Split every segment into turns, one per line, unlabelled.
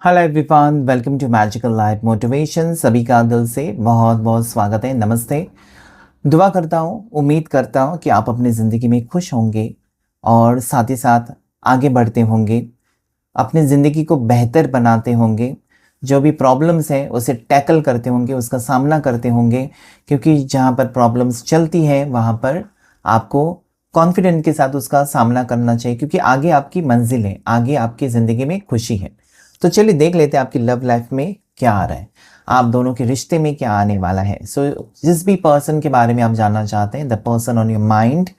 Hello everyone, welcome to magical life motivation. सभी का दिल से बहुत बहुत स्वागत है। नमस्ते। दुआ करता हूँ, उम्मीद करता हूँ कि आप अपनी ज़िंदगी में खुश होंगे और साथ ही साथ आगे बढ़ते होंगे, अपनी ज़िंदगी को बेहतर बनाते होंगे, जो भी प्रॉब्लम्स हैं उसे टैकल करते होंगे, उसका सामना करते होंगे। क्योंकि जहाँ पर प्रॉब्लम्स चलती हैं वहाँ पर आपको कॉन्फिडेंट के साथ उसका सामना करना चाहिए, क्योंकि आगे आपकी मंजिल है, आगे आपकी ज़िंदगी में खुशी है। तो चलिए देख लेते हैं आपकी लव लाइफ में क्या आ रहा है, आप दोनों के रिश्ते में क्या आने वाला है। जिस भी पर्सन के बारे में आप जानना चाहते हैं, the person on your mind,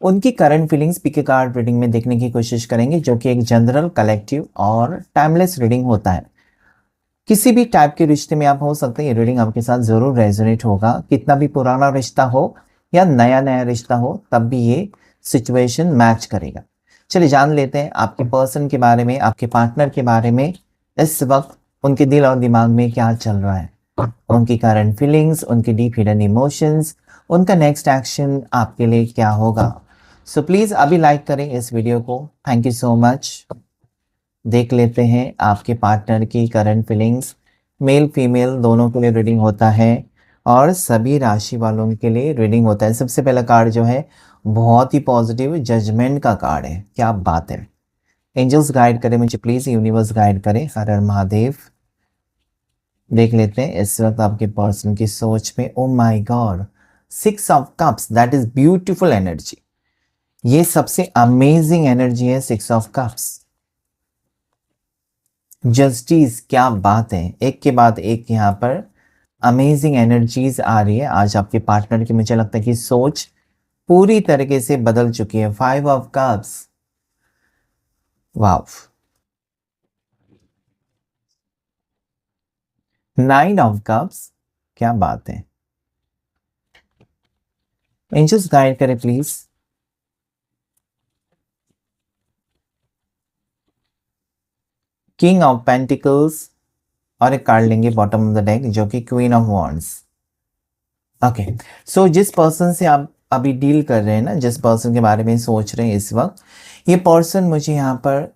उनकी current feelings pick card reading में देखने की कोशिश करेंगे, जो कि एक जनरल, कलेक्टिव और टाइमलेस रीडिंग होता है। किसी भी टाइप के रिश्ते में आप हो सकते हैं, ये रीडिंग आपके साथ जरूर रेजोनेट होगा। कितना भी पुराना रिश्ता हो या नया नया रिश्ता हो, तब भी ये सिचुएशन मैच करेगा। चलिए जान लेते हैं आपके पर्सन के बारे में, आपके पार्टनर के बारे में। इस वक्त उनके दिल और दिमाग में क्या चल रहा है, उनकी करंट फीलिंग्स, उनकी डीप हिडन इमोशंस, उनका नेक्स्ट एक्शन आपके लिए क्या होगा। सो प्लीज़ अभी लाइक करें इस वीडियो को। Thank you so much. देख लेते हैं आपके पार्टनर की करंट फीलिंग्स। मेल फीमेल दोनों के लिए रीडिंग होता है और सभी राशि वालों के लिए रीडिंग होता है। सबसे पहला कार्ड जो है बहुत ही पॉजिटिव जजमेंट का कार्ड है। क्या बात है। एंजल्स गाइड करें मुझे प्लीज़, यूनिवर्स गाइड करें। हर हर महादेव। देख लेते हैं इस वक्त आपके पर्सन की सोच में। Oh my God, 6 of cups, that is beautiful energy. ये सबसे अमेजिंग एनर्जी है, 6 ऑफ कप्स। जस्टिस, क्या बात है। एक के बाद एक यहाँ पर अमेजिंग एनर्जीज आ रही है। आज आपके पार्टनर की मुझे लगता है कि सोच पूरी तरीके से बदल चुकी है। 5 of cups, wow. 9 of cups, क्या बात है। एंजल्स गाइड करें प्लीज। किंग ऑफ पेंटिकल्स और एक कार्ड लेंगे बॉटम ऑफ द डेक, जो कि क्वीन ऑफ वॉन्ड्स। ओके, सो जिस पर्सन से आप अभी डील कर रहे हैं ना, जिस पर्सन के बारे में सोच रहे हैं इस वक्त, ये पर्सन मुझे यहाँ पर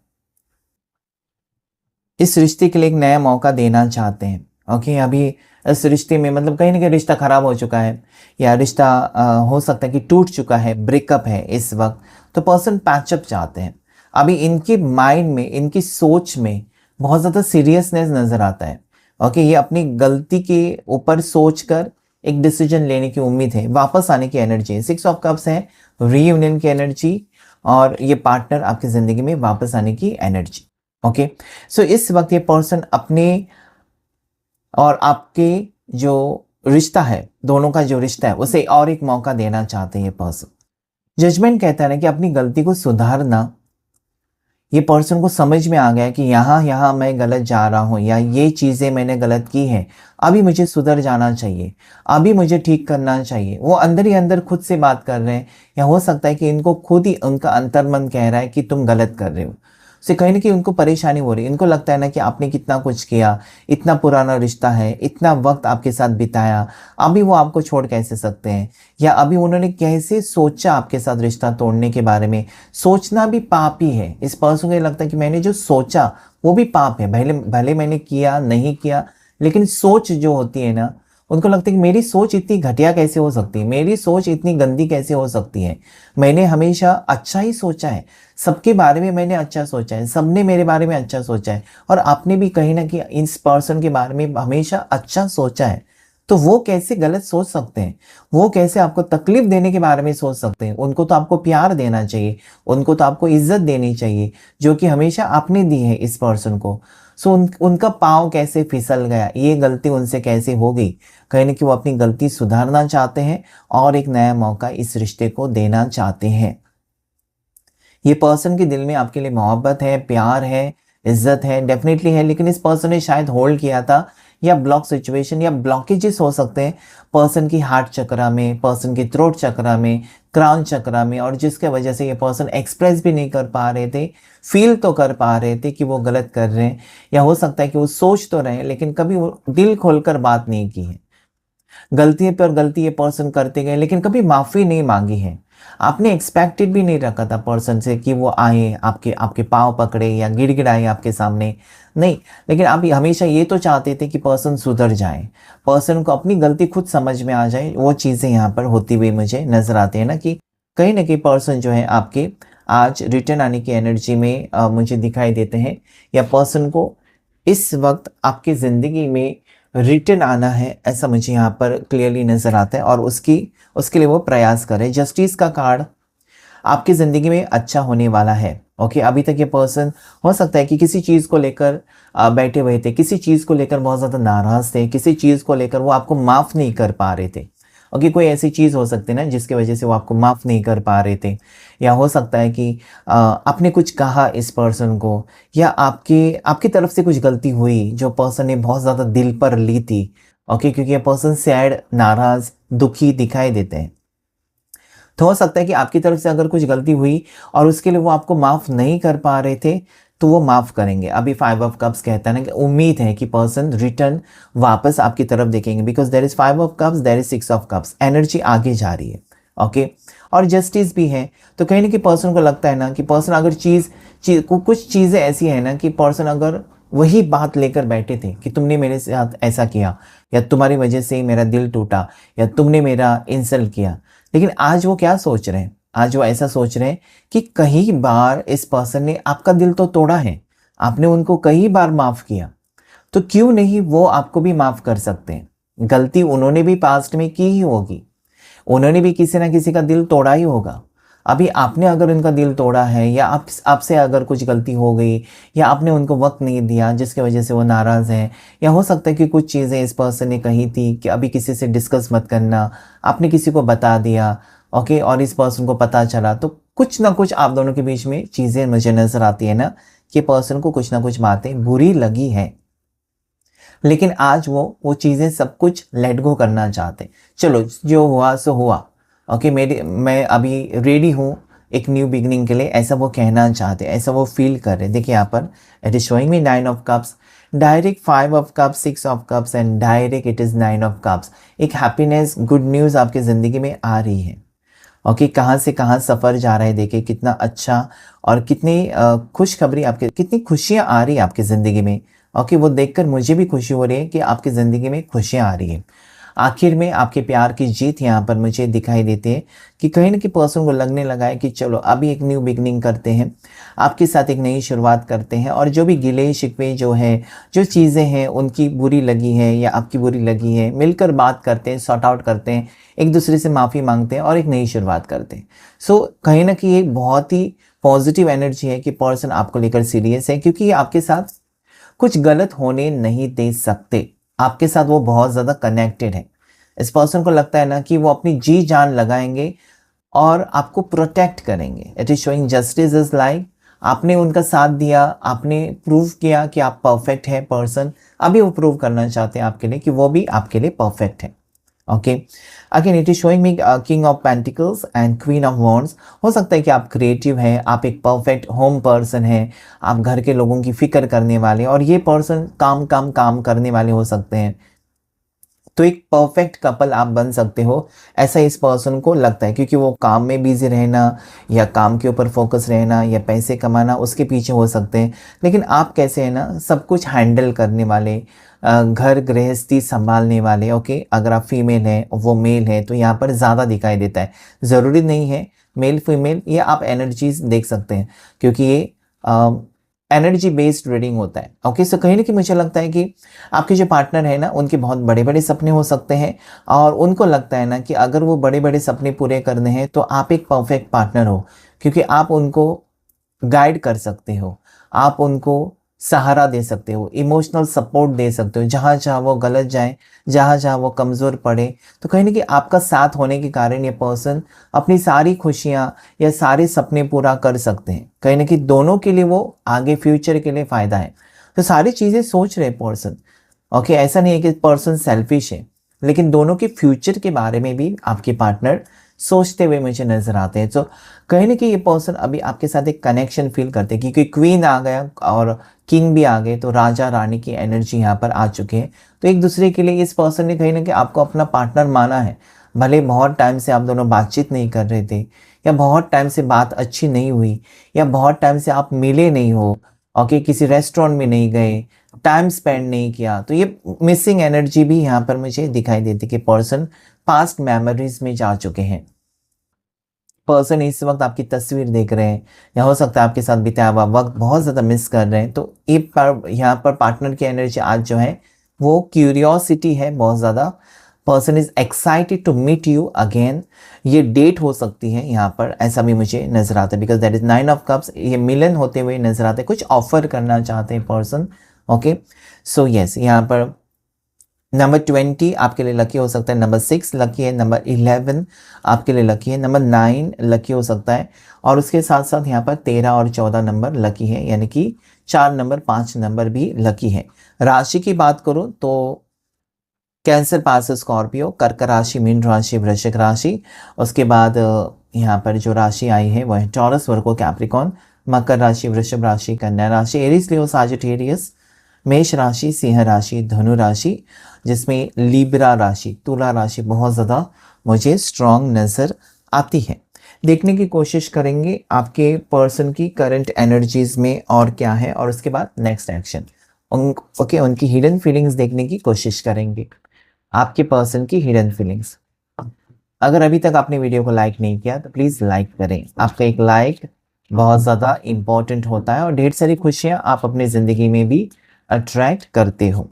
इस रिश्ते के लिए एक नया मौका देना चाहते हैं। ओके, अभी इस रिश्ते में मतलब कहीं ना कहीं रिश्ता खराब हो चुका है, या रिश्ता हो सकता है कि टूट चुका है, ब्रेकअप है इस वक्त। तो पर्सन पैचअप चाहते हैं। अभी इनके माइंड में, इनकी सोच में बहुत ज़्यादा सीरियसनेस नज़र आता है। ओके, ये अपनी गलती के ऊपर सोच कर एक डिसीजन लेने की उम्मीद है, वापस आने की एनर्जी है। 6 ऑफ कप्स है रीयूनियन की एनर्जी, और ये पार्टनर आपकी ज़िंदगी में वापस आने की एनर्जी। ओके, सो इस वक्त ये पर्सन अपने और आपके जो रिश्ता है, दोनों का जो रिश्ता है, उसे और एक मौका देना चाहते हैं ये पर्सन। जजमेंट कहता है ना कि अपनी गलती को सुधारना। ये पर्सन को समझ में आ गया कि यहाँ यहाँ मैं गलत जा रहा हूँ, या ये चीज़ें मैंने गलत की हैं, अभी मुझे सुधर जाना चाहिए, अभी मुझे ठीक करना चाहिए। वो अंदर ही अंदर खुद से बात कर रहे हैं, या हो सकता है कि इनको खुद ही उनका अंतर्मन कह रहा है कि तुम गलत कर रहे हो। से कहीं ना कहीं उनको परेशानी हो रही है। इनको लगता है ना कि आपने कितना कुछ किया, इतना पुराना रिश्ता है, इतना वक्त आपके साथ बिताया, अभी वो आपको छोड़ कैसे सकते हैं, या अभी उन्होंने कैसे सोचा आपके साथ रिश्ता तोड़ने के बारे में। सोचना भी पाप ही है। इस पर्सन को ये लगता है कि मैंने जो सोचा वो भी पाप है। भले भले मैंने किया नहीं किया, लेकिन सोच जो होती है ना, उनको लगता है कि मेरी सोच इतनी घटिया कैसे हो सकती है, मेरी सोच इतनी गंदी कैसे हो सकती है। मैंने हमेशा अच्छा ही सोचा है, सबके बारे में मैंने अच्छा सोचा है, सबने मेरे बारे में अच्छा सोचा है, और आपने भी कहीं ना कहीं इस पर्सन के बारे में हमेशा अच्छा सोचा है। तो वो कैसे गलत सोच सकते हैं, वो कैसे आपको तकलीफ देने के बारे में सोच सकते हैं। उनको तो आपको प्यार देना चाहिए, उनको तो आपको इज्जत देनी चाहिए, जो कि हमेशा आपने दी है इस पर्सन को। सो उनका पाँव कैसे फिसल गया, ये गलती उनसे कैसे हो गई। कहीं ना कहीं वो अपनी गलती सुधारना चाहते हैं और एक नया मौका इस रिश्ते को देना चाहते हैं। ये पर्सन के दिल में आपके लिए मोहब्बत है, प्यार है, इज्जत है, डेफिनेटली है। लेकिन इस पर्सन ने शायद होल्ड किया था, या ब्लॉक सिचुएशन या ब्लॉकेजेस हो सकते हैं पर्सन की हार्ट चक्रा में, पर्सन की थ्रोट चक्रा में, क्राउन चक्रा में, और जिसके वजह से ये पर्सन एक्सप्रेस भी नहीं कर पा रहे थे, फील तो कर पा रहे थे कि वो गलत कर रहे हैं, या हो सकता है कि वो सोच तो रहे हैं लेकिन कभी वो दिल खोलकर बात नहीं की है। गलती पर गलती ये पर्सन करते गए, लेकिन कभी माफ़ी नहीं मांगी है। आपने एक्सपेक्टेड भी नहीं रखा था पर्सन से कि वो आए, आपके आपके पाँव पकड़े या गिड़गिड़ाए आपके सामने, नहीं। लेकिन आप हमेशा ये तो चाहते थे कि पर्सन सुधर जाए, पर्सन को अपनी गलती खुद समझ में आ जाए। वो चीज़ें यहाँ पर होती हुई मुझे नज़र आती है ना, कि कहीं ना कहीं पर्सन जो है आपके आज रिटर्न आने की एनर्जी में मुझे दिखाई देते हैं, या पर्सन को इस वक्त आपकी ज़िंदगी में रिटर्न आना है, ऐसा मुझे यहाँ पर क्लियरली नज़र आता है। और उसके लिए वो प्रयास करें। जस्टिस का कार्ड आपकी ज़िंदगी में अच्छा होने वाला है। ओके, अभी तक ये पर्सन हो सकता है कि किसी चीज़ को लेकर बैठे हुए थे, किसी चीज़ को लेकर बहुत ज़्यादा नाराज़ थे, किसी चीज़ को लेकर वो आपको माफ़ नहीं कर पा रहे थे। ओके, कोई ऐसी चीज़ हो सकती है ना जिसकी वजह से वो आपको माफ़ नहीं कर पा रहे थे, या हो सकता है कि आपने कुछ कहा इस पर्सन को, या आपकी तरफ से कुछ गलती हुई जो पर्सन ने बहुत ज़्यादा दिल पर ली थी। ओके, क्योंकि ये पर्सन सैड, नाराज़, दुखी दिखाई देते हैं। तो हो सकता है कि आपकी तरफ से अगर कुछ गलती हुई और उसके लिए वो आपको माफ़ नहीं कर पा रहे थे, तो वो माफ़ करेंगे। अभी 5 ऑफ कप्स कहता है ना कि उम्मीद है कि पर्सन रिटर्न वापस आपकी तरफ देखेंगे, because there is 5 of cups, there is 6 of cups, energy आगे जा रही है। ओके, और जस्टिस भी है। तो कहीं ना कहीं पर्सन को लगता है ना कि पर्सन अगर कुछ चीज़ें ऐसी है ना कि पर्सन अगर वही बात लेकर बैठे थे कि तुमने मेरे साथ ऐसा किया, या तुम्हारी वजह से ही मेरा दिल टूटा, या तुमने मेरा इंसल्ट किया, लेकिन आज वो क्या सोच रहे हैं? आज वो ऐसा सोच रहे हैं कि कई बार इस पर्सन ने आपका दिल तो तोड़ा है, आपने उनको कई बार माफ़ किया, तो क्यों नहीं वो आपको भी माफ़ कर सकते हैं? गलती उन्होंने भी पास्ट में की ही होगी, उन्होंने भी किसी ना किसी का दिल तोड़ा ही होगा। अभी आपने अगर उनका दिल तोड़ा है, या आपसे अगर कुछ गलती हो गई, या आपने उनको वक्त नहीं दिया जिसकी वजह से वो नाराज़ हैं, या हो सकता है कि कुछ चीज़ें इस पर्सन ने कही थी कि अभी किसी से डिस्कस मत करना, आपने किसी को बता दिया। ओके, और इस पर्सन को पता चला, तो कुछ ना कुछ आप दोनों के बीच में चीज़ें मुझे नज़र आती है ना कि पर्सन को कुछ ना कुछ बातें बुरी लगी हैं, लेकिन आज वो चीज़ें सब कुछ लेट गो करना चाहते हैं। चलो, जो हुआ सो हुआ। ओके, मैं अभी रेडी हूँ एक न्यू बिगनिंग के लिए, ऐसा वो कहना चाहते हैं, ऐसा वो फील कर रहे हैं। देखिए यहाँ पर it is showing me 9 of cups, direct 5 of cups, 6 of cups, and direct it is 9 of cups. एक हैप्पीनेस, गुड न्यूज़ आपकी ज़िंदगी में आ रही है। ओके, कहाँ से कहाँ सफ़र जा रहा है, देखिए कितना अच्छा, और कितनी खुशखबरी आपके, कितनी खुशियाँ आ रही है आपकी ज़िंदगी में। ओके, वो देखकर मुझे भी खुशी हो रही है कि आपकी ज़िंदगी में खुशियाँ आ रही है। आखिर में आपके प्यार की जीत यहाँ पर मुझे दिखाई देती है कि कहीं ना कहीं पर्सन को लगने लगा है कि चलो अभी एक न्यू बिगनिंग करते हैं, आपके साथ एक नई शुरुआत करते हैं, और जो भी गिले शिकवे जो है, जो चीज़ें हैं उनकी बुरी लगी है या आपकी बुरी लगी है, मिलकर बात करते हैं, सॉर्ट आउट करते हैं, एक दूसरे से माफ़ी मांगते हैं और एक नई शुरुआत करते हैं। सो कहीं ना कहीं एक बहुत ही पॉजिटिव एनर्जी है कि पर्सन आपको लेकर सीरियस है, क्योंकि ये आपके साथ कुछ गलत होने नहीं दे सकते। आपके साथ वो बहुत ज़्यादा कनेक्टेड है। इस पर्सन को लगता है ना कि वो अपनी जी जान लगाएंगे और आपको प्रोटेक्ट करेंगे। It is showing justice is like, आपने उनका साथ दिया, आपने प्रूव किया कि आप परफेक्ट है पर्सन, अभी वो प्रूव करना चाहते हैं आपके लिए कि वो भी आपके लिए परफेक्ट है। Okay, again it is showing me king of pentacles and queen of wands. हो सकता है कि आप क्रिएटिव हैं, आप एक परफेक्ट होम पर्सन हैं, आप घर के लोगों की फिक्र करने वाले, और ये पर्सन काम करने वाले हो सकते हैं। तो एक परफेक्ट कपल आप बन सकते हो, ऐसा इस पर्सन को लगता है, क्योंकि वो काम में बिजी रहना, या काम के ऊपर फोकस रहना, या पैसे कमाना उसके पीछे हो सकते हैं। लेकिन आप कैसे है ना, सब कुछ हैंडल करने वाले, घर गृहस्थी संभालने वाले। ओके, अगर आप फीमेल हैं, वो मेल है, तो यहाँ पर ज़्यादा दिखाई देता है। ज़रूरी नहीं है मेल फीमेल, ये आप एनर्जीज देख सकते हैं, क्योंकि ये एनर्जी बेस्ड रीडिंग होता है। ओके, सो कहीं ना कहीं मुझे लगता है कि आपके जो पार्टनर है ना, उनके बहुत बड़े बड़े सपने हो सकते हैं, और उनको लगता है ना कि अगर वो बड़े बड़े सपने पूरे करने हैं तो आप एक परफेक्ट पार्टनर हो, क्योंकि आप उनको गाइड कर सकते हो, आप उनको सहारा दे सकते हो, इमोशनल सपोर्ट दे सकते हो, जहाँ जहाँ वो गलत जाए, जहाँ जहाँ वो कमज़ोर पड़े। तो कहीं ना कहीं आपका साथ होने के कारण ये पर्सन अपनी सारी खुशियाँ या सारे सपने पूरा कर सकते हैं। कहीं ना कहीं दोनों के लिए वो आगे फ्यूचर के लिए फ़ायदा है। तो सारी चीज़ें सोच रहे पर्सन। ओके, ऐसा नहीं है कि पर्सन सेल्फिश है, लेकिन दोनों के फ्यूचर के बारे में भी आपके पार्टनर सोचते हुए मुझे नज़र आते हैं। तो कहीं ना कहीं ये पर्सन अभी आपके साथ एक कनेक्शन फील करते हैं, क्योंकि क्वीन आ गया और किंग भी आ गए, तो राजा रानी की एनर्जी यहाँ पर आ चुके हैं। तो एक दूसरे के लिए इस पर्सन ने कहीं ना कहीं आपको अपना पार्टनर माना है, भले बहुत टाइम से आप दोनों बातचीत नहीं कर रहे थे, या बहुत टाइम से बात अच्छी नहीं हुई, या बहुत टाइम से आप मिले नहीं हो, ओके, किसी रेस्टोरेंट में नहीं गए, टाइम स्पेंड नहीं किया, तो ये मिसिंग एनर्जी भी यहाँ पर मुझे दिखाई देती कि पर्सन पास्ट मेमोरीज में जा चुके हैं। पर्सन इस वक्त आपकी तस्वीर देख रहे हैं, या हो सकता है आपके साथ बिताया हुआ वक्त बहुत ज़्यादा मिस कर रहे हैं। तो ये यहाँ पर पार्टनर की एनर्जी आज जो है वो क्यूरियोसिटी है बहुत ज़्यादा। Person is excited to meet you again. ये डेट हो सकती है यहाँ पर, ऐसा भी मुझे नजर आता है, because that is 9 of cups. ये मिलन होते हुए नजर आते हैं, कुछ ऑफर करना चाहते हैं पर्सन। ओके, सो यस, यहाँ पर नंबर 20 आपके लिए लकी हो सकता है, नंबर 6 लकी है, नंबर 11 आपके लिए लकी है, नंबर 9 लकी हो सकता है, और उसके साथ साथ यहाँ पर 13 और 14 नंबर लकी है, यानी कि 4 नंबर 5 नंबर भी लकी है। राशि की बात करूँ तो कैंसर पास स्कॉर्पियो, कर्क राशि, मीन राशि, वृश्चिक राशि। उसके बाद यहाँ पर जो राशि आई है वो है टॉरस, वर्गो, कैप्रिकॉन, मकर राशि, वृषभ राशि, कन्या राशि, एरीज, लियो, साजिटेरियस, मेष राशि, सिंह राशि, धनु राशि, जिसमें लिब्रा राशि, तुला राशि बहुत ज़्यादा मुझे स्ट्रॉन्ग नज़र आती है। देखने की कोशिश करेंगे आपके पर्सन की करंट एनर्जीज में और क्या है, और उसके बाद नेक्स्ट एक्शन ओके, उनकी हिडन फीलिंग्स देखने की कोशिश करेंगे, आपके पर्सन की हिडन फीलिंग्स। अगर अभी तक आपने वीडियो को लाइक नहीं किया तो प्लीज़ लाइक करें, आपका एक लाइक बहुत ज़्यादा इम्पॉर्टेंट होता है, और ढेर सारी खुशियाँ आप अपनी ज़िंदगी में भी अट्रैक्ट करते हो।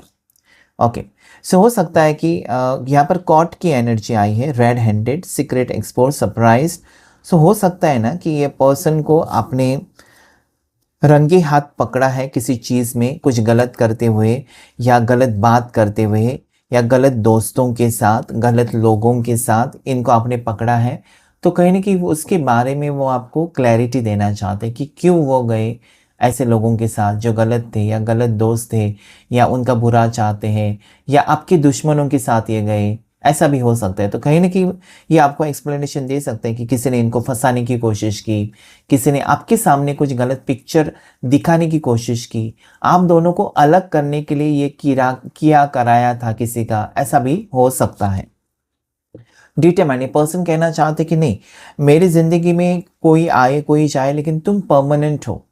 ओके, सो हो सकता है कि यहाँ पर कॉट की एनर्जी आई है, red handed, secret, export, surprise. So हो सकता है ना कि ये पर्सन को आपने रंगे हाथ पकड़ा है किसी चीज़ में, कुछ गलत करते हुए, या गलत बात करते हुए, या गलत दोस्तों के साथ, गलत लोगों के साथ इनको आपने पकड़ा है। तो कहीं ना कहीं उसके बारे में वो आपको क्लैरिटी देना चाहते हैं कि क्यों वो गए ऐसे लोगों के साथ जो गलत थे, या गलत दोस्त थे, या उनका बुरा चाहते हैं, या आपके दुश्मनों के साथ ये गए, ऐसा भी हो सकता है। तो कहीं ना कहीं ये आपको एक्सप्लेनेशन दे सकते हैं कि किसी ने इनको फंसाने की कोशिश की, किसी ने आपके सामने कुछ गलत पिक्चर दिखाने की कोशिश की, आप दोनों को अलग करने के लिए ये किया कराया था किसी का, ऐसा भी हो सकता है। डिटरमाइन, पर्सन कहना चाहते कि नहीं, मेरी जिंदगी में कोई आए कोई जाए लेकिन तुम परमानेंट हो,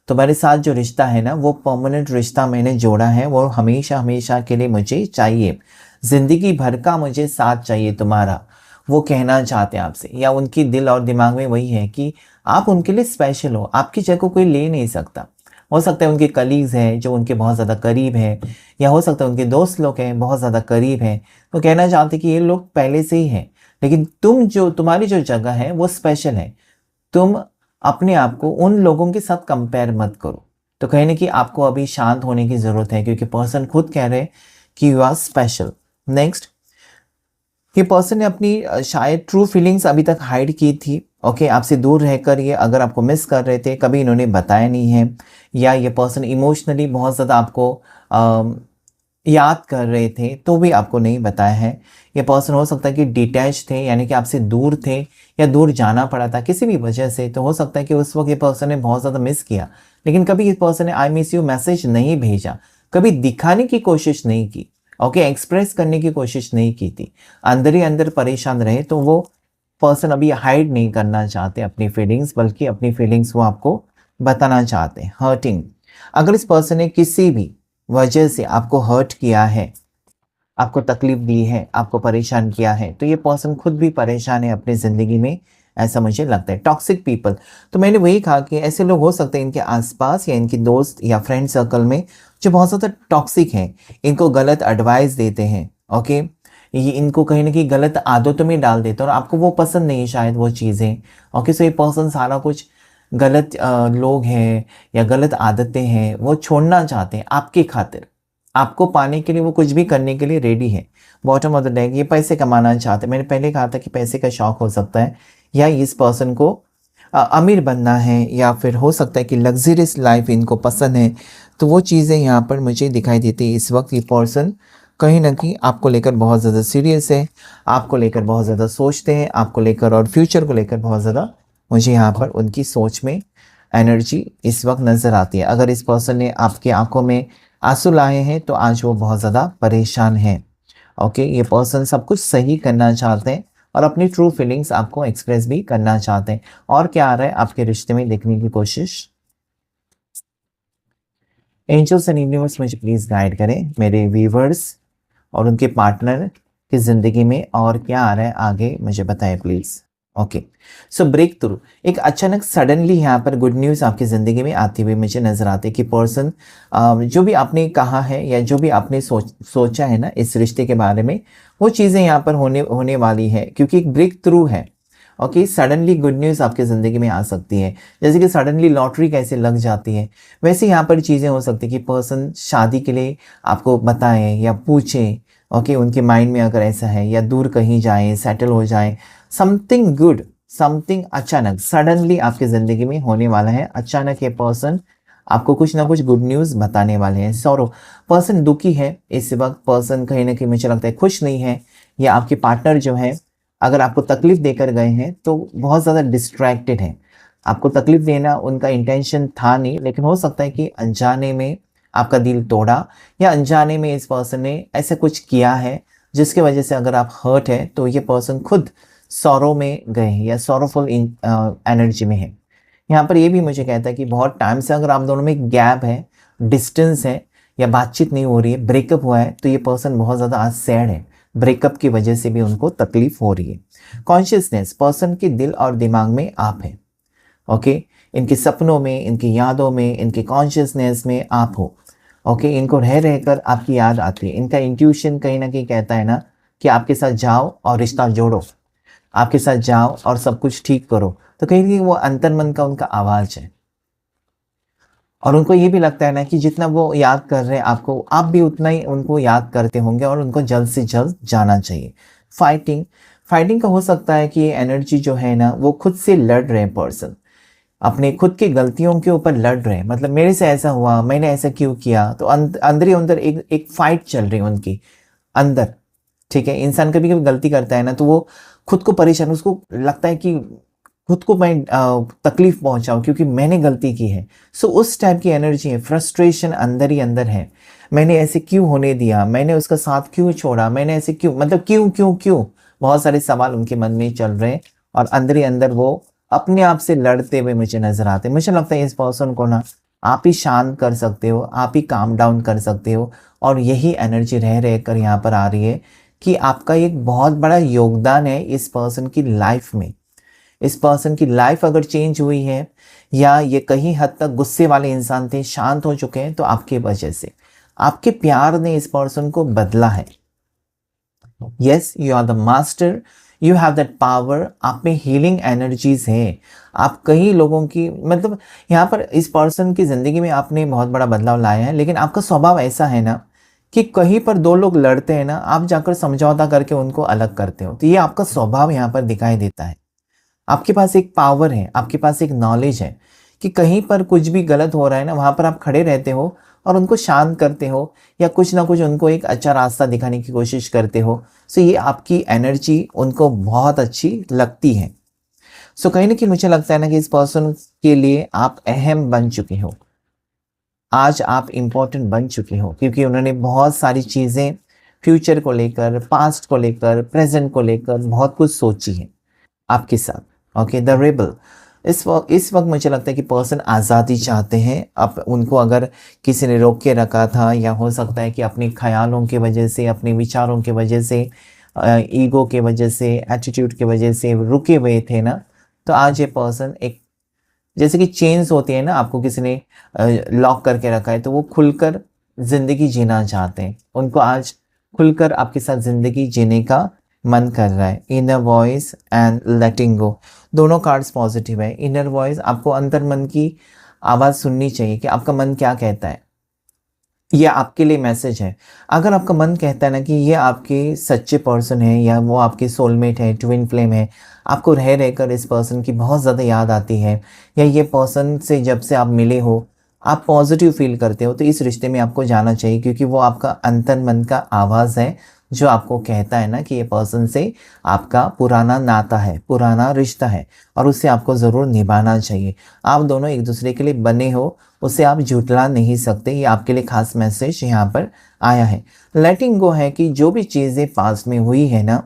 तुम्हारे साथ जो रिश्ता है ना वो परमानेंट रिश्ता मैंने जोड़ा है, वो हमेशा हमेशा के लिए मुझे चाहिए, जिंदगी भर का मुझे साथ चाहिए तुम्हारा, वो कहना चाहते हैं आपसे। या उनकी दिल और दिमाग में वही है कि आप उनके लिए स्पेशल हो, आपकी जगह कोई ले नहीं सकता। हो सकता है उनके कलीग्स हैं जो उनके बहुत ज़्यादा करीब हैं, या हो सकता है उनके दोस्त लोग हैं बहुत ज़्यादा करीब हैं, तो कहना चाहते कि ये लोग पहले से ही हैं, लेकिन तुम्हारी जो जगह है वो स्पेशल है, तुम अपने आप को उन लोगों के साथ कंपेयर मत करो। तो कहीं ना कि आपको अभी शांत होने की ज़रूरत है, क्योंकि पर्सन खुद कह रहे हैं कि यू आर स्पेशल। नेक्स्ट, ये पर्सन ने अपनी शायद ट्रू फीलिंग्स अभी तक हाइड की थी। ओके, आपसे दूर रहकर ये अगर आपको मिस कर रहे थे, कभी इन्होंने बताया नहीं है, या ये पर्सन इमोशनली बहुत ज़्यादा आपको याद कर रहे थे तो भी आपको नहीं बताया है। ये पर्सन हो सकता है कि डिटैच थे, यानी कि आपसे दूर थे, या दूर जाना पड़ा था किसी भी वजह से। तो हो सकता है कि उस वक्त ये पर्सन ने बहुत ज़्यादा मिस किया, लेकिन कभी इस पर्सन ने आई मिस यू मैसेज नहीं भेजा, कभी दिखाने की कोशिश नहीं की, ओके, एक्सप्रेस करने की कोशिश नहीं की थी, अंदर ही अंदर परेशान रहे। तो वो पर्सन अभी हाइड नहीं करना चाहते अपनी फीलिंग्स, बल्कि अपनी फीलिंग्स वो आपको बताना चाहते हैं। हर्टिंग, अगर इस पर्सन ने किसी भी वजह से आपको हर्ट किया है, आपको तकलीफ दी है, आपको परेशान किया है, तो ये पर्सन खुद भी परेशान है अपनी ज़िंदगी में, ऐसा मुझे लगता है। टॉक्सिक पीपल, तो मैंने वही कहा कि ऐसे लोग हो सकते हैं इनके आसपास या इनके दोस्त या फ्रेंड सर्कल में जो बहुत ज़्यादा टॉक्सिक हैं, इनको गलत एडवाइस देते हैं। ओके, ये इनको कहीं ना कहीं गलत आदतों में डाल देते हैं, और आपको वो पसंद नहीं शायद वो चीज़ें। ओके, सो ये पर्सन सारा कुछ गलत लोग हैं या गलत आदतें हैं वो छोड़ना चाहते हैं आपकी खातिर, आपको पाने के लिए वो कुछ भी करने के लिए रेडी है। बॉटम ऑफ द डेक, ये पैसे कमाना चाहते हैं। मैंने पहले कहा था कि पैसे का शौक हो सकता है, या इस पर्सन को अमीर बनना है, या फिर हो सकता है कि लग्जरियस लाइफ इनको पसंद है। तो वो चीज़ें यहाँ पर मुझे दिखाई देती है। इस वक्त ये पर्सन कहीं ना कहीं आपको लेकर बहुत ज़्यादा सीरियस है, आपको लेकर बहुत ज़्यादा सोचते हैं, आपको लेकर और फ्यूचर को लेकर बहुत ज़्यादा मुझे यहाँ पर उनकी सोच में एनर्जी इस वक्त नज़र आती है। अगर इस पर्सन ने आपकी आंखों में आंसू लाए हैं तो आज वो बहुत ज़्यादा परेशान हैं। ओके, ये पर्सन सब कुछ सही करना चाहते हैं, और अपनी ट्रू फीलिंग्स आपको एक्सप्रेस भी करना चाहते हैं। और क्या आ रहा है आपके रिश्ते में देखने की कोशिश। एंजल्स एंड यूनिवर्स मुझे प्लीज गाइड करें मेरे व्यूवर्स और उनके पार्टनर की जिंदगी में, और क्या आ रहा है आगे मुझे बताएं please. Okay, so breakthrough, एक अचानक सडनली यहाँ पर गुड न्यूज़ आपकी ज़िंदगी में आती हुई मुझे नज़र आती है कि पर्सन जो भी आपने कहा है या जो भी आपने सोचा है ना इस रिश्ते के बारे में, वो चीज़ें यहाँ पर होने वाली है, क्योंकि एक ब्रेक थ्रू है। ओके, सडनली गुड न्यूज़ आपकी ज़िंदगी में आ सकती है, जैसे कि सडनली लॉटरी कैसे लग जाती है, वैसे यहाँ पर चीज़ें हो सकती है कि पर्सन शादी के लिए आपको बताएं या पूछें। ओके, उनके माइंड में अगर ऐसा है, या दूर कहीं जाएं, सेटल हो जाएं, समथिंग गुड, समथिंग अचानक सडनली आपकी ज़िंदगी में होने वाला है। अचानक ये पर्सन आपको कुछ ना कुछ गुड न्यूज़ बताने वाले हैं। सॉरो, पर्सन दुखी है इस वक्त, पर्सन कहीं ना कहीं मुझे लगता है खुश नहीं है, या आपके पार्टनर जो है अगर आपको तकलीफ देकर गए हैं तो बहुत ज़्यादा डिस्ट्रैक्टेड है। आपको तकलीफ देना उनका इंटेंशन था नहीं, लेकिन हो सकता है कि अनजाने में आपका दिल तोड़ा, या अनजाने में इस पर्सन ने ऐसा कुछ किया है जिसके वजह से अगर आप हर्ट है तो ये पर्सन खुद सौरों में गए हैं या सौरोफुल एनर्जी में है। यहाँ पर ये भी मुझे कहता है कि बहुत टाइम से अगर आप दोनों में गैप है, डिस्टेंस है, या बातचीत नहीं हो रही है, ब्रेकअप हुआ है, तो ये पर्सन बहुत ज़्यादा आज सैड है। ब्रेकअप की वजह से भी उनको तकलीफ हो रही है। कॉन्शियसनेस, पर्सन के दिल और दिमाग में आप है। ओके, इनके सपनों में, इनकी यादों में, इनके कॉन्शियसनेस में आप हो। ओके, इनको रह रहकर आपकी याद आती है। इनका इंट्यूशन कहीं ना कहीं कहता है ना कि आपके साथ जाओ और रिश्ता जोड़ो, आपके साथ जाओ और सब कुछ ठीक करो। तो कहीं ना कहीं वो अंतर्मन का उनका आवाज़ है, और उनको ये भी लगता है ना कि जितना वो याद कर रहे हैं आपको, आप भी उतना ही उनको याद करते होंगे, और उनको जल्द से जल्द जाना चाहिए। फाइटिंग, फाइटिंग का हो सकता है कि ये एनर्जी जो है ना वो खुद से लड़ रहे हैं पर्सन, अपने खुद की गलतियों के ऊपर लड़ रहे हैं। मतलब मेरे से ऐसा हुआ, मैंने ऐसा क्यों किया, तो अंदर ही अंदर एक फाइट चल रही है उनकी अंदर। ठीक है, इंसान कभी कभी गलती करता है ना तो वो खुद को परेशान, उसको लगता है कि खुद को मैं तकलीफ पहुंचाऊं क्योंकि मैंने गलती की है। सो उस टाइप की एनर्जी है, फ्रस्ट्रेशन अंदर ही अंदर है। मैंने ऐसे क्यों होने दिया, मैंने उसका साथ क्यों छोड़ा, मैंने ऐसे क्यों, मतलब क्यों क्यों क्यों, बहुत सारे सवाल उनके मन में चल रहे हैं, और अंदर ही अंदर वो अपने आप से लड़ते हुए मुझे नजर आते हैं। मुझे लगता है इस पर्सन को ना आप ही शांत कर सकते हो, आप ही काम डाउन कर सकते हो, और यही एनर्जी रह रह कर यहाँ पर आ रही है कि आपका एक बहुत बड़ा योगदान है इस पर्सन की लाइफ में। इस पर्सन की लाइफ अगर चेंज हुई है, या ये कहीं हद तक गुस्से वाले इंसान थे, शांत हो चुके हैं, तो आपकी वजह से, आपके प्यार ने इस पर्सन को बदला है। Yes, you are the master, you have that power, आप में हीलिंग एनर्जीज है। आप कई लोगों की, मतलब यहाँ पर इस पर्सन की ज़िंदगी में आपने बहुत बड़ा बदलाव लाया है, लेकिन आपका स्वभाव ऐसा है ना कि कहीं पर दो लोग लड़ते हैं ना, आप जाकर समझौता करके उनको अलग करते हो। तो ये आपका स्वभाव यहाँ पर दिखाई देता है। आपके पास एक पावर है, आपके पास एक नॉलेज है कि कहीं पर कुछ भी गलत हो रहा है ना, वहाँ पर आप खड़े रहते हो और उनको शांत करते हो, या कुछ ना कुछ उनको एक अच्छा रास्ता दिखाने की कोशिश करते हो। सो ये आपकी एनर्जी उनको बहुत अच्छी लगती है। सो कहीं ना कहीं मुझे लगता है ना कि इस पर्सन के लिए आप अहम बन चुके हो, आज आप इम्पोर्टेंट बन चुके हो, क्योंकि उन्होंने बहुत सारी चीज़ें फ्यूचर को लेकर, पास्ट को लेकर, प्रेजेंट को लेकर बहुत कुछ सोची है आपके साथ। ओके, द रेबल, इस वक्त मुझे लगता है कि पर्सन आज़ादी चाहते हैं। अब उनको अगर किसी ने रोक के रखा था, या हो सकता है कि अपने ख्यालों की वजह से, अपने विचारों की वजह से, ईगो के वजह से, एटीट्यूड की वजह से रुके हुए थे ना, तो आज ये पर्सन एक, जैसे कि चेन्स होती है ना, आपको किसी ने लॉक करके रखा है, तो वो खुलकर ज़िंदगी जीना चाहते हैं। उनको आज खुलकर आपके साथ ज़िंदगी जीने का मन कर रहा है। इनर वॉइस एंड लेटिंग गो, दोनों कार्ड्स पॉजिटिव है। इनर वॉइस, आपको अंतर मन की आवाज़ सुननी चाहिए कि आपका मन क्या कहता है। ये आपके लिए मैसेज है। अगर आपका मन कहता है ना कि ये आपके सच्चे पर्सन है, या वो आपके सोलमेट है, ट्विन फ्लेम है, आपको रह रहकर इस पर्सन की बहुत ज़्यादा याद आती है, या ये पर्सन से जब से आप मिले हो आप पॉजिटिव फील करते हो, तो इस रिश्ते में आपको जाना चाहिए, क्योंकि वो आपका अंतर मन का आवाज़ है जो आपको कहता है ना कि ये पर्सन से आपका पुराना नाता है, पुराना रिश्ता है, और उससे आपको ज़रूर निभाना चाहिए। आप दोनों एक दूसरे के लिए बने हो, उसे आप झुठला नहीं सकते। ये आपके लिए खास मैसेज यहाँ पर आया है। लेटिंग गो है कि जो भी चीज़ें पास में हुई है ना,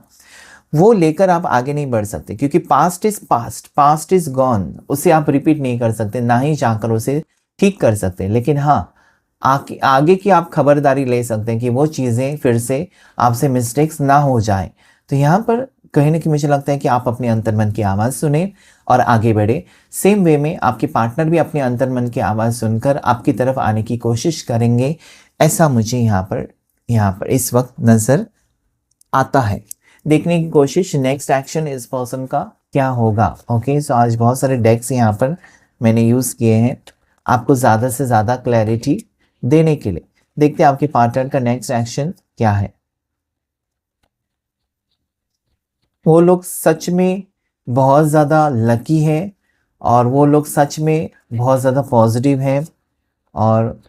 वो लेकर आप आगे नहीं बढ़ सकते, क्योंकि past is past, past is gone, उसे आप रिपीट नहीं कर सकते, ना ही चाहकर उसे ठीक कर सकते। लेकिन हाँ, आगे की आप खबरदारी ले सकते हैं कि वो चीज़ें फिर से आपसे मिस्टेक्स ना हो जाए। तो यहाँ पर कहीं ना कहीं मुझे लगता है कि आप अपने अंतर्मन की आवाज़ सुने और आगे बढ़े। सेम वे में आपके पार्टनर भी अपने अंतर्मन की आवाज़ सुनकर आपकी तरफ आने की कोशिश करेंगे, ऐसा मुझे यहाँ पर इस वक्त नज़र आता है। देखने की कोशिश नेक्स्ट एक्शन इस पर्सन का क्या होगा। ओके, सो आज बहुत सारे डेक्स यहाँ पर मैंने यूज़ किए हैं आपको ज़्यादा से ज़्यादा क्लैरिटी देने के लिए। देखते हैं आपके पार्टनर का नेक्स्ट एक्शन क्या है। वो लोग सच में बहुत ज़्यादा लकी है और वो लोग सच में बहुत ज़्यादा पॉजिटिव है और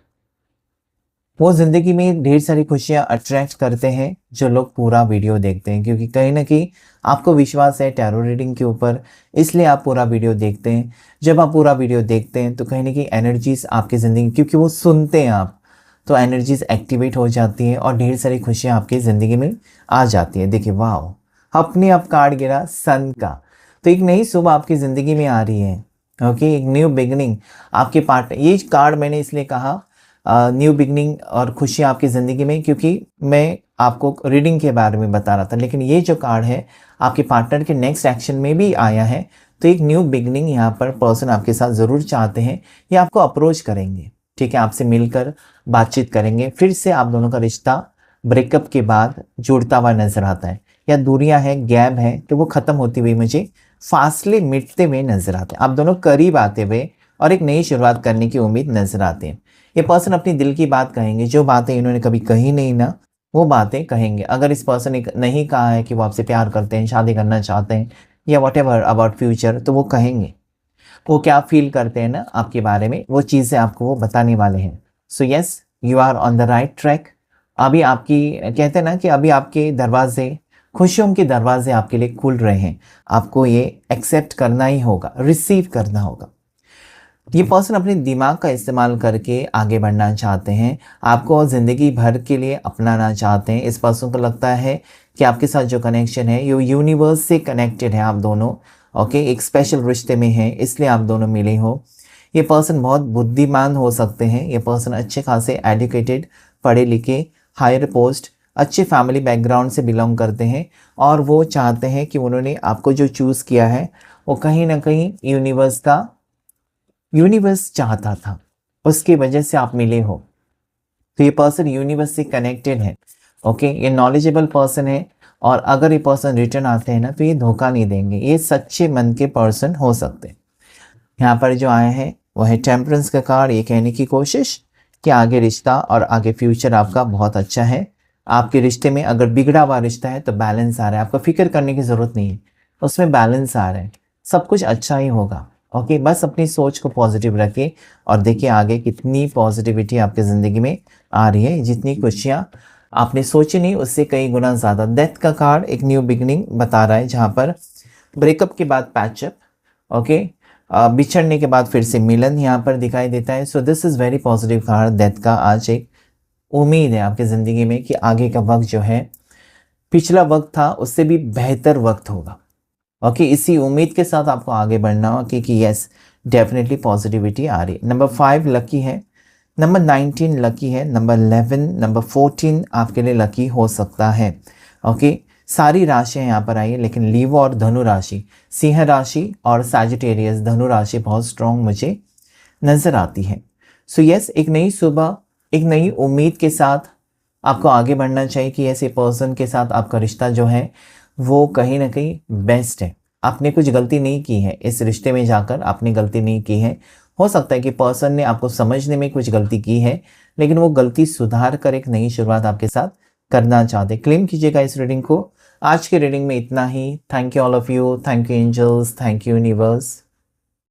वो ज़िंदगी में ढेर सारी खुशियाँ अट्रैक्ट करते हैं जो लोग पूरा वीडियो देखते हैं, क्योंकि कहीं ना कहीं आपको विश्वास है टैरो रीडिंग के ऊपर, इसलिए आप पूरा वीडियो देखते हैं। जब आप पूरा वीडियो देखते हैं तो कहीं ना कहीं एनर्जीज आपकी ज़िंदगी, क्योंकि वो सुनते हैं आप, तो एनर्जीज एक्टिवेट हो जाती है और ढेर सारी खुशियाँ आपकी ज़िंदगी में आ जाती है। देखिए वाह, अपने आप कार्ड गिरा सन का, तो एक नई सुबह आपकी ज़िंदगी में आ रही है। ओके, एक न्यू बिगनिंग आपके पार्टनर, ये कार्ड मैंने इसलिए कहा न्यू बिगनिंग और खुशी आपकी ज़िंदगी में, क्योंकि मैं आपको रीडिंग के बारे में बता रहा था, लेकिन ये जो कार्ड है आपके पार्टनर के नेक्स्ट एक्शन में भी आया है। तो एक न्यू बिगनिंग यहाँ पर पर्सन आपके साथ ज़रूर चाहते हैं, ये आपको अप्रोच करेंगे, ठीक है, आपसे मिलकर बातचीत करेंगे, फिर से आप दोनों का रिश्ता ब्रेकअप के बाद जुड़ता हुआ नजर आता है, या दूरियां हैं, गैप है, तो वो ख़त्म होती हुई मुझे फासले मिटते हुए नजर आते हैं, आप दोनों करीब आते हुए और एक नई शुरुआत करने की उम्मीद नजर आते हैं। ये पर्सन अपनी दिल की बात कहेंगे, जो बातें इन्होंने कभी कही नहीं ना, वो बातें कहेंगे। अगर इस पर्सन ने नहीं कहा है कि वो आपसे प्यार करते हैं, शादी करना चाहते हैं या वट एवर अबाउट फ्यूचर, तो वो कहेंगे, वो क्या फील करते हैं ना आपके बारे में, वो चीज़ें आपको वो बताने वाले हैं। So yes, you are on the right track. अभी आपकी कहते हैं ना कि अभी आपके दरवाजे, खुशियों के दरवाजे आपके लिए खुल रहे हैं, आपको ये एक्सेप्ट करना ही होगा, रिसीव करना होगा। ये पर्सन अपने दिमाग का इस्तेमाल करके आगे बढ़ना चाहते हैं, आपको ज़िंदगी भर के लिए अपनाना चाहते हैं। इस पर्सन को लगता है कि आपके साथ जो कनेक्शन है ये यूनिवर्स से कनेक्टेड है, आप दोनों ओके एक स्पेशल रिश्ते में हैं, इसलिए आप दोनों मिले हो। ये पर्सन बहुत बुद्धिमान हो सकते हैं, ये पर्सन अच्छे खासे एजुकेटेड, पढ़े लिखे, हायर पोस्ट, अच्छे फैमिली बैकग्राउंड से बिलोंग करते हैं और वो चाहते हैं कि उन्होंने आपको जो चूज़ किया है वो कहीं ना कहीं यूनिवर्स चाहता था, उसकी वजह से आप मिले हो। तो ये पर्सन यूनिवर्स से कनेक्टेड है, ओके, ये नॉलेजेबल पर्सन है और अगर ये पर्सन रिटर्न आते हैं ना तो ये धोखा नहीं देंगे, ये सच्चे मन के पर्सन हो सकते हैं। यहाँ पर जो आए हैं वो है टेम्परेंस का कार्ड। ये कहने की कोशिश कि आगे रिश्ता और आगे फ्यूचर आपका बहुत अच्छा है। आपके रिश्ते में अगर बिगड़ा हुआ रिश्ता है तो बैलेंस आ रहा है, आपको फिक्र करने की ज़रूरत नहीं है, उसमें बैलेंस आ रहा है, सब कुछ अच्छा ही होगा। ओके, बस अपनी सोच को पॉजिटिव रखें और देखिए आगे कितनी पॉजिटिविटी आपकी ज़िंदगी में आ रही है, जितनी खुशियाँ आपने सोची नहीं उससे कई गुना ज़्यादा। डेथ का कार्ड एक न्यू बिगनिंग बता रहा है, जहाँ पर ब्रेकअप के बाद पैचअप, ओके, बिछड़ने के बाद फिर से मिलन यहाँ पर दिखाई देता है। So this is very positive card death का। आज एक उम्मीद है आपकी ज़िंदगी में कि आगे का वक्त जो है पिछला वक्त था उससे भी बेहतर वक्त होगा। ओके, इसी उम्मीद के साथ आपको आगे बढ़ना हो कि यस डेफिनेटली पॉजिटिविटी आ रही है। नंबर 5 लकी है, नंबर 19 लकी है, नंबर 11, नंबर 14 आपके लिए लकी हो सकता है। ओके, सारी राशियाँ यहाँ पर आई है, लेकिन लीव और धनु राशि, सिंह राशि और सैजिटेरियस धनु राशि बहुत स्ट्रॉन्ग मुझे नज़र आती है। सो यस, एक नई सुबह, एक नई उम्मीद के साथ आपको आगे बढ़ना चाहिए कि ऐसे पर्सन के साथ आपका रिश्ता जो है वो कहीं ना कहीं बेस्ट है। आपने कुछ गलती नहीं की है इस रिश्ते में जाकर, आपने गलती नहीं की है। हो सकता है कि पर्सन ने आपको समझने में कुछ गलती की है, लेकिन वो गलती सुधार कर एक नई शुरुआत आपके साथ करना चाहते। क्लेम कीजिएगा इस रीडिंग को। आज के रीडिंग में इतना ही। Thank you all of you, thank you angels, thank you universe.